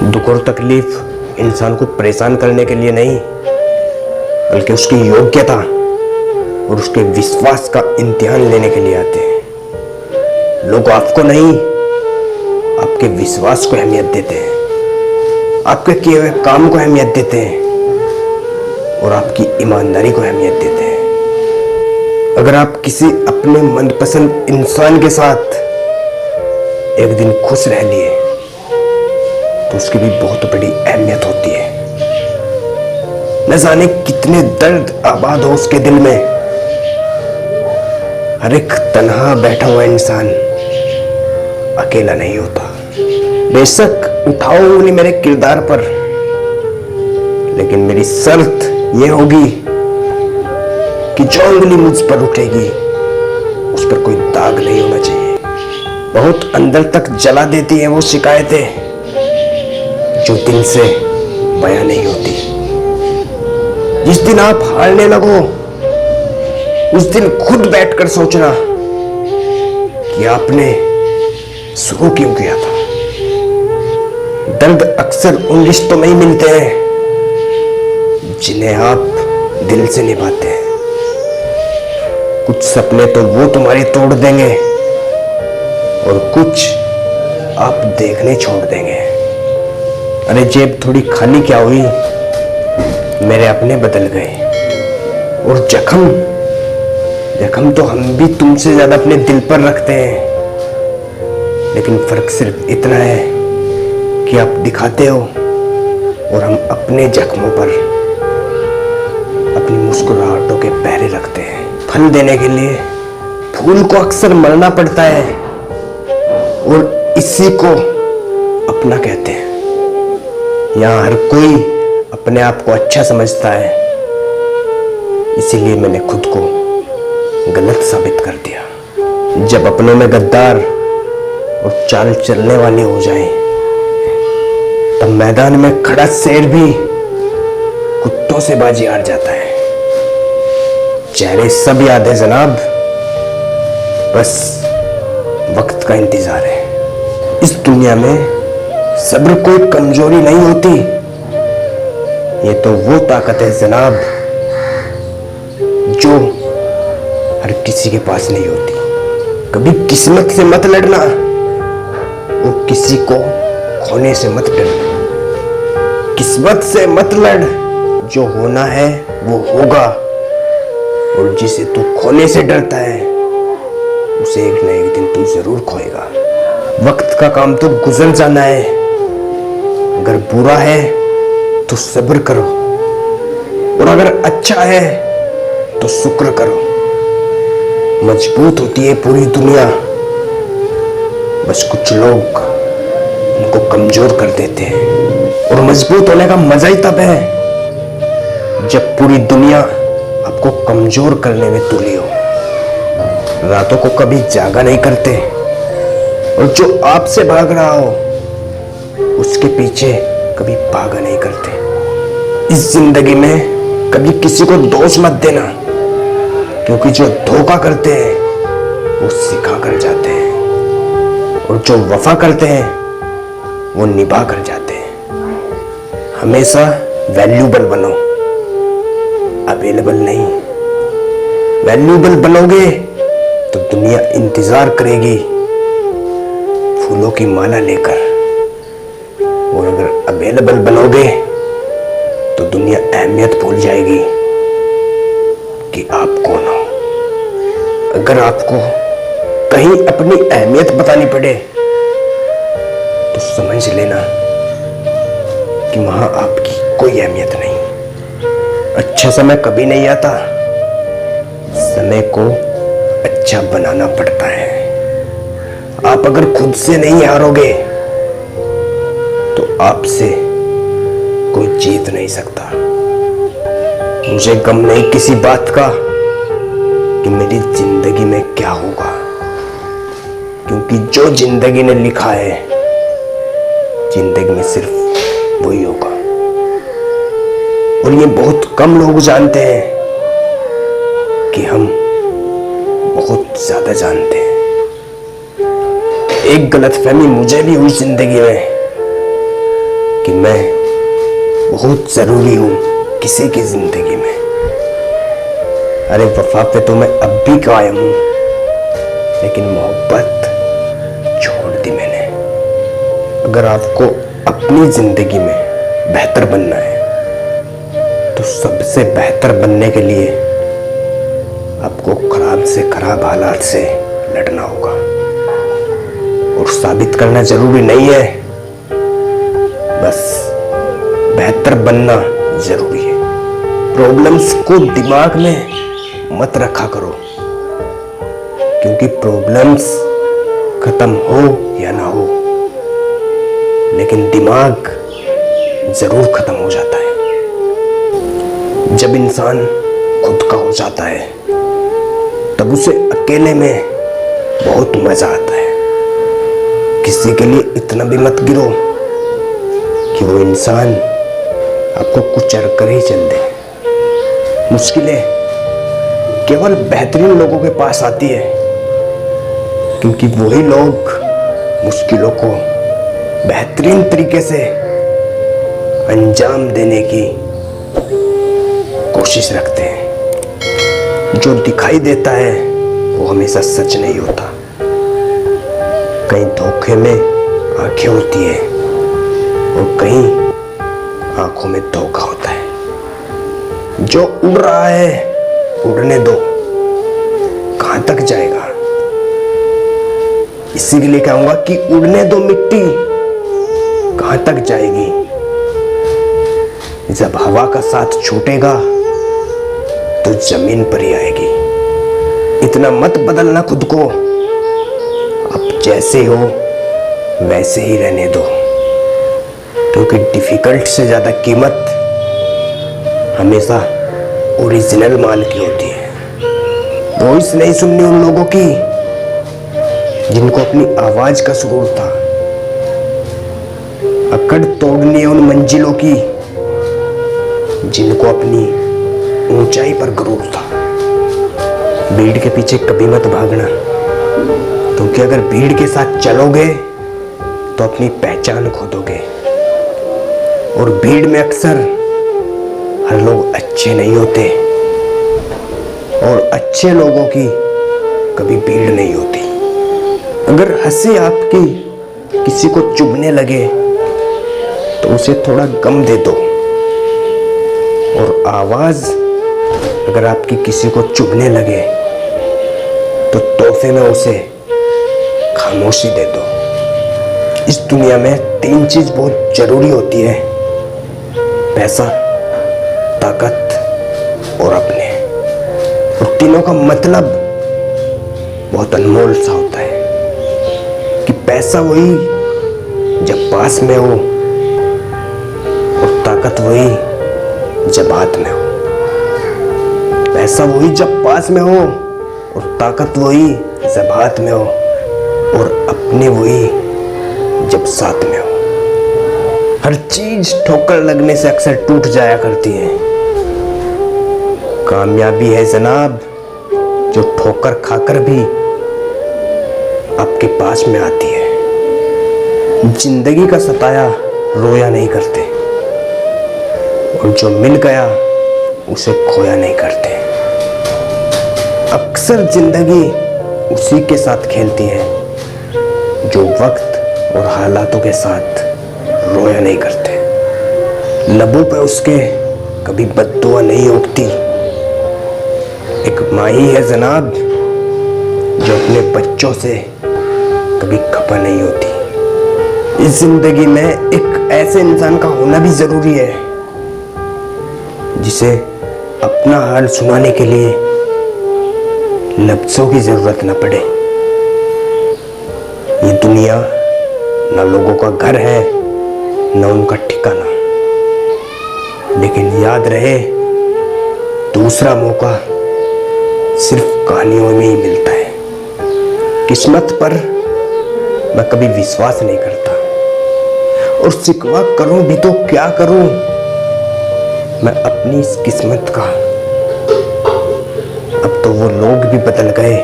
दुख और तकलीफ इंसान को परेशान करने के लिए नहीं, बल्कि उसकी योग्यता और उसके विश्वास का इम्तिहान लेने के लिए आते हैं। लोग आपको नहीं, आपके विश्वास को अहमियत देते हैं, आपके किए हुए काम को अहमियत देते हैं और आपकी ईमानदारी को अहमियत देते हैं। अगर आप किसी अपने मनपसंद इंसान के साथ एक दिन खुश रह लिए तो उसकी भी बहुत बड़ी अहमियत होती है। न जाने कितने दर्द आबाद हो उसके दिल में। हर एक तन्हा बैठा हुआ इंसान अकेला नहीं होता। बेशक उठाओ उंगली मेरे किरदार पर, लेकिन मेरी शर्त यह होगी कि जो उंगली मुझ पर उठेगी उस पर कोई दाग नहीं होना चाहिए। बहुत अंदर तक जला देती है वो शिकायतें जो दिल से बयां नहीं होती। जिस दिन आप हारने लगो उस दिन खुद बैठकर सोचना कि आपने शुरू क्यों किया था। दर्द अक्सर उन रिश्तों में ही मिलते हैं जिन्हें आप दिल से निभाते हैं। कुछ सपने तो वो तुम्हारे तोड़ देंगे और कुछ आप देखने छोड़ देंगे। अरे जेब थोड़ी खाली क्या हुई, मेरे अपने बदल गए। और जख्म तो हम भी तुमसे ज्यादा अपने दिल पर रखते हैं, लेकिन फर्क सिर्फ इतना है कि आप दिखाते हो और हम अपने जख्मों पर अपनी मुस्कुराहटों के पहरे रखते हैं। फल देने के लिए फूल को अक्सर मरना पड़ता है और इसी को अपना कहते हैं। यहाँ हर कोई अपने आप को अच्छा समझता है, इसीलिए मैंने खुद को गलत साबित कर दिया। जब अपनों में गद्दार और चाल चलने वाले हो जाएं, तब मैदान में खड़ा शेर भी कुत्तों से बाजी हार जाता है। चेहरे सब याद है जनाब, बस वक्त का इंतजार है। इस दुनिया में सब्र कोई कमजोरी नहीं होती, ये तो वो ताकत है जनाब जो हर किसी के पास नहीं होती। कभी किस्मत से मत लड़ना और किसी को खोने से मत डरना। किस्मत से मत लड़, जो होना है वो होगा, और जिसे तू खोने से डरता है उसे एक न एक दिन तू जरूर खोएगा। वक्त का काम तो गुजर जाना है, अगर बुरा है तो सब्र करो और अगर अच्छा है तो शुक्र करो। मजबूत होती है पूरी दुनिया, बस कुछ लोग उनको कमजोर कर देते हैं। और मजबूत होने का मजा ही तब है जब पूरी दुनिया आपको कमजोर करने में तुली हो। रातों को कभी जागा नहीं करते और जो आपसे भाग रहा हो उसके पीछे कभी भागा नहीं करते। इस जिंदगी में कभी किसी को दोष मत देना, क्योंकि जो धोखा करते हैं वो सिखा कर जाते हैं और जो वफा करते हैं वो निभा कर जाते हैं। हमेशा वैल्यूबल बनो, अवेलेबल नहीं। वैल्यूबल बनोगे तो दुनिया इंतजार करेगी फूलों की माला लेकर, और अगर अवेलेबल बनोगे तो दुनिया अहमियत भूल जाएगी कि आप कौन हो। अगर आपको कहीं अपनी अहमियत बतानी पड़े तो समझ लेना कि वहां आपकी कोई अहमियत नहीं। अच्छा समय कभी नहीं आता, समय को अच्छा बनाना पड़ता है। आप अगर खुद से नहीं हारोगे तो आपसे कोई जीत नहीं सकता। मुझे गम नहीं किसी बात का कि मेरी जिंदगी में क्या होगा, क्योंकि जो जिंदगी ने लिखा है जिंदगी में सिर्फ वही होगा। और ये बहुत कम लोग जानते हैं कि हम बहुत ज्यादा जानते हैं। एक गलतफहमी मुझे भी हुई जिंदगी में कि मैं बहुत ज़रूरी हूँ किसी की ज़िंदगी में। अरे वफा पे तो मैं अब भी कायम हूँ, लेकिन मोहब्बत छोड़ दी मैंने। अगर आपको अपनी ज़िंदगी में बेहतर बनना है तो सबसे बेहतर बनने के लिए आपको खराब से खराब हालात से लड़ना होगा। और साबित करना जरूरी नहीं है, बस बेहतर बनना जरूरी है। प्रॉब्लम्स को दिमाग में मत रखा करो, क्योंकि प्रॉब्लम्स खत्म हो या ना हो, लेकिन दिमाग जरूर खत्म हो जाता है। जब इंसान खुद का हो जाता है तब उसे अकेले में बहुत मजा आता है। किसी के लिए इतना भी मत गिरो कि वो इंसान आपको कुचल कर ही चल दे। मुश्किलें केवल बेहतरीन लोगों के पास आती है, क्योंकि वही लोग मुश्किलों को बेहतरीन तरीके से अंजाम देने की कोशिश रखते हैं। जो दिखाई देता है वो हमेशा सच नहीं होता। कहीं धोखे में आंखें होती है और कहीं आंखों में धोखा होता है। जो उड़ रहा है उड़ने दो, कहां तक जाएगा। इसीलिए कहूंगा कि उड़ने दो मिट्टी, कहां तक जाएगी। जब हवा का साथ छूटेगा तो जमीन पर ही आएगी। इतना मत बदलना खुद को, आप जैसे हो वैसे ही रहने दो, क्योंकि डिफिकल्ट से ज्यादा कीमत हमेशा ओरिजिनल माल की होती है। वॉइस नहीं सुननी उन लोगों की जिनको अपनी आवाज का सुरूर था। अकड़ तोड़नी है उन मंजिलों की जिनको अपनी ऊंचाई पर गुरूर था। भीड़ के पीछे कभी मत भागना, क्योंकि अगर भीड़ के साथ चलोगे तो अपनी पहचान खो दोगे। और भीड़ में अक्सर हर लोग अच्छे नहीं होते, और अच्छे लोगों की कभी भीड़ नहीं होती। अगर हंसी आपकी किसी को चुभने लगे तो उसे थोड़ा गम दे दो, और आवाज अगर आपकी किसी को चुभने लगे तो तोहफे में उसे खामोशी दे दो। इस दुनिया में 3 चीज बहुत जरूरी होती है: पैसा, ताकत और अपने। और तीनों का मतलब बहुत अनमोल सा होता है कि पैसा वही जब पास में हो, और ताकत वही जब हाथ में हो। पैसा वही जब पास में हो, और ताकत वही जब हाथ में हो, और अपने वही जब साथ में हो। हर चीज ठोकर लगने से अक्सर टूट जाया करती है। कामयाबी है जनाब जो ठोकर खाकर भी आपके पास में आती है। जिंदगी का सताया रोया नहीं करते, और जो मिल गया उसे खोया नहीं करते। अक्सर जिंदगी उसी के साथ खेलती है जो वक्त और हालातों के साथ रोया नहीं करते। लबों पे उसके कभी बद्दुआ नहीं उगती। एक माँ ही है जनाब जो अपने बच्चों से कभी खफा नहीं होती। इस जिंदगी में एक ऐसे इंसान का होना भी जरूरी है जिसे अपना हाल सुनाने के लिए लफ्जों की जरूरत न पड़े। ये दुनिया न लोगों का घर है न उनका ठिकाना, लेकिन याद रहे दूसरा मौका सिर्फ कहानियों में ही मिलता है। किस्मत पर मैं कभी विश्वास नहीं करता, और शिकवा करूं भी तो क्या करूं। मैं अपनी इस किस्मत का, अब तो वो लोग भी बदल गए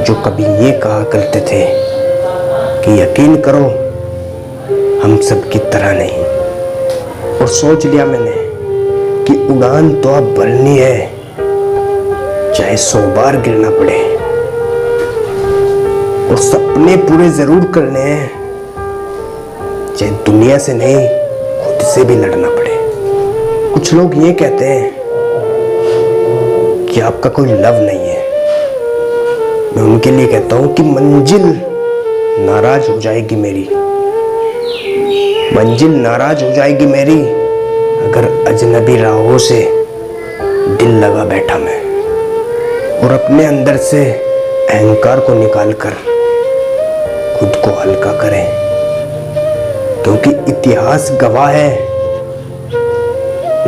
जो कभी ये कहा करते थे कि यकीन करो हम सब की तरह नहीं। और सोच लिया मैंने कि उड़ान तो अब भरनी है, चाहे 100 बार गिरना पड़े। और सपने पूरे जरूर करने हैं, चाहे दुनिया से नहीं खुद से भी लड़ना पड़े। कुछ लोग ये कहते हैं कि आपका कोई लव नहीं है। मैं उनके लिए कहता हूं कि मंजिल नाराज हो जाएगी मेरी, मंजिल नाराज हो जाएगी मेरी, अगर अजनबी राहों से दिल लगा बैठा मैं। और अपने अंदर से अहंकार को निकालकर खुद को हल्का करें, क्योंकि इतिहास गवाह है,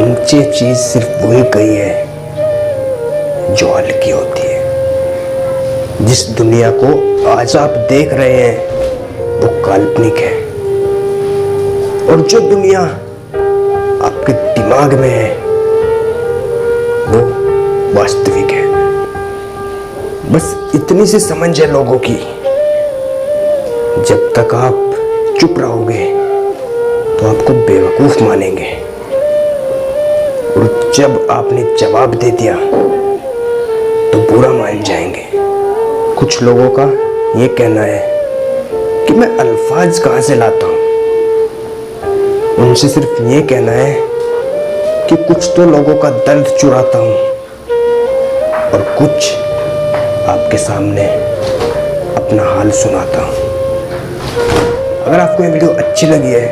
ऊंची चीज सिर्फ वही कही है जो हल्की होती है। जिस दुनिया को आज आप देख रहे हैं वो काल्पनिक है, और जो दुनिया आपके दिमाग में है वो वास्तविक है। बस इतनी सी समझ है लोगों की, जब तक आप चुप रहोगे तो आपको बेवकूफ मानेंगे, और जब आपने जवाब दे दिया तो बुरा मान जाएंगे। कुछ लोगों का ये कहना है कि मैं अल्फाज कहाँ से लाता हूँ। उनसे सिर्फ ये कहना है कि कुछ तो लोगों का दर्द चुराता हूँ और कुछ आपके सामने अपना हाल सुनाता हूँ। अगर आपको ये वीडियो अच्छी लगी है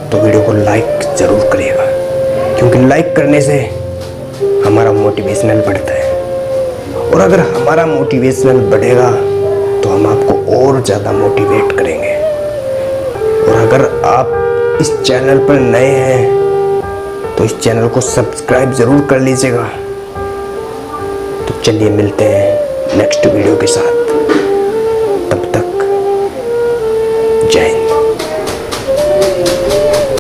तो वीडियो को लाइक ज़रूर करिएगा, क्योंकि लाइक करने से हमारा मोटिवेशनल बढ़ता है, और अगर हमारा मोटिवेशनल बढ़ेगा तो हम आपको और ज़्यादा मोटिवेट करेंगे। और अगर आप इस चैनल पर नए हैं तो इस चैनल को सब्सक्राइब ज़रूर कर लीजिएगा। तो चलिए मिलते हैं नेक्स्ट वीडियो के साथ।